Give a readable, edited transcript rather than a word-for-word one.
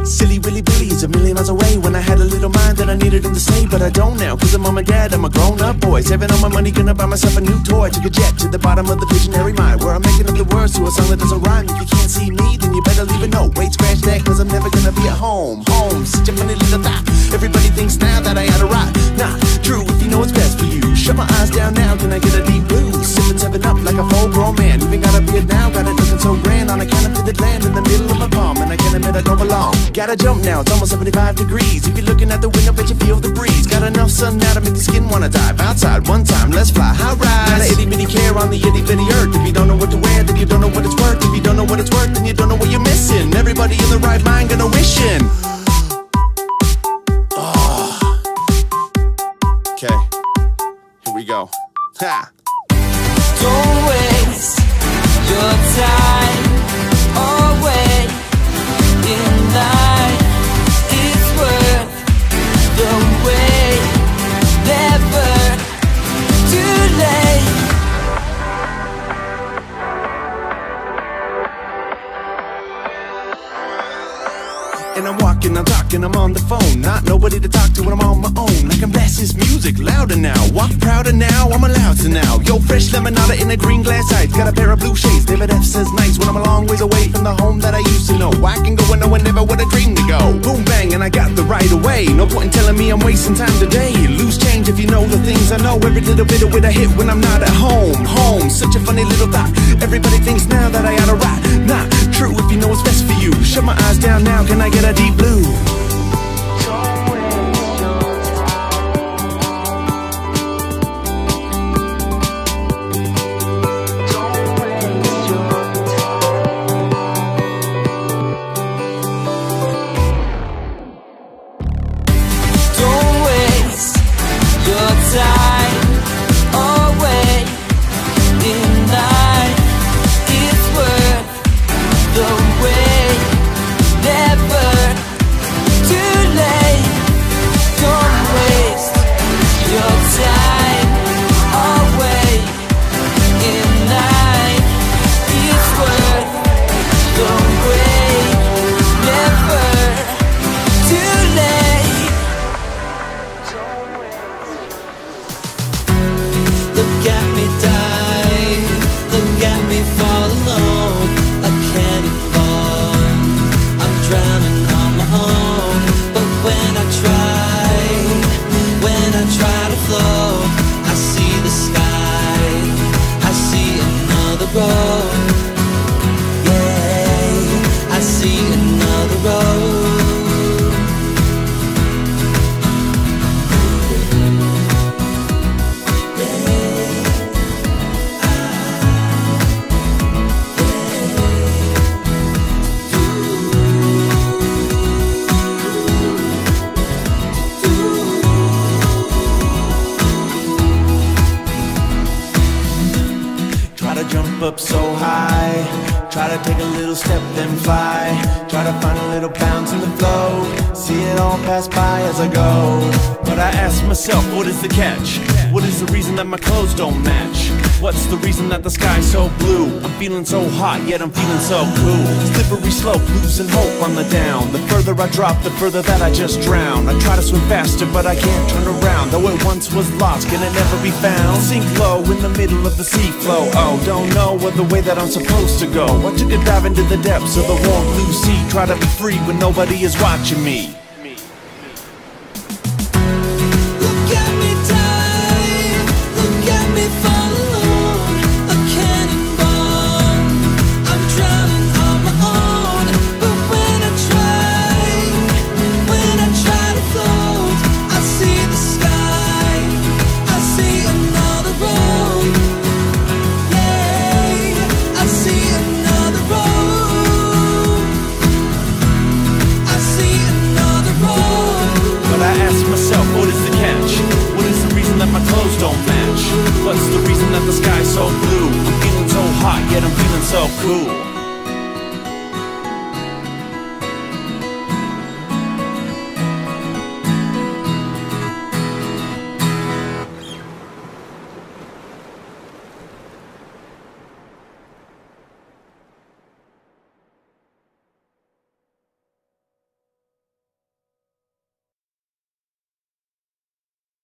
Silly Willy Billy is a million miles away. When I had a little mind that I needed him to stay, but I don't now, cause I'm mom and dad, I'm a grown-up boy. Saving all my money, gonna buy myself a new toy. Took a jet to the bottom of the visionary mind, where I'm making up the words to a song that doesn't rhyme. If you can't see me, then you better leave a note. Wait, scratch that, cause I'm never gonna be at home. Home, such a funny little thought. Everybody thinks now that I ought to rock. Nah, true, if you know what's best for you. Shut my eyes down now, can I get a deep blue? Sipping 7-Up like a full-grown man. Even got a beard now, got it looking so grand. On a counterfeited land in the middle of my palm, and I can't admit I don't belong. Gotta jump now, it's almost 75 degrees. If you're looking at the window, bet you feel the breeze. Got enough sun now to make the skin wanna dive. Outside one time, let's fly, high rise. Got an itty-bitty care on the itty-bitty earth. If you don't know what to wear, then you don't know what it's worth. If you don't know what it's worth, then you don't know what you're missing. Everybody in the right mind gonna wishing. Oh. Okay, here we go. Ha! Don't waste your time away in life. It's worth the wait. Never too late. And I'm walking, I'm talking, I'm on the phone. Not nobody to talk to when I'm on my own. I can blast this music louder now. Walk prouder now, I'm allowed to now. Yo, fresh lemonade in a green glass ice. Got a pair of blue shades, David F says nice. When I'm a long ways away from the home that I used to know, I can go where no one ever would have dreamed to go. Boom bang, and I got the right away. No point in telling me I'm wasting time today. Lose change if you know the things I know. Every little bit of it I hit when I'm not at home. Home, such a funny little thought. Everybody thinks now that I ought to rock. Not true if you know what's best for you. Shut my eyes down now, can I get a deep blue? Up so high, try to take a little step then fly. Try to find a little bounce in the flow, see it all pass by as I go. But I ask myself, what is the catch? What is the reason that my clothes don't match? What's the reason that the sky's so blue? I'm feeling so hot, yet I'm feeling so cool. Slippery slope, losing hope on the down. The further I drop, the further that I just drown. I try to swim faster, but I can't turn around. Though it once was lost, can it never be found? Sink low in the middle of the sea flow. Oh, don't know the way that I'm supposed to go. I took a dive into the depths of the warm blue sea. Try to be free when nobody is watching me. What's the reason that the sky's so blue? I'm feeling so hot, yet I'm feeling so cool.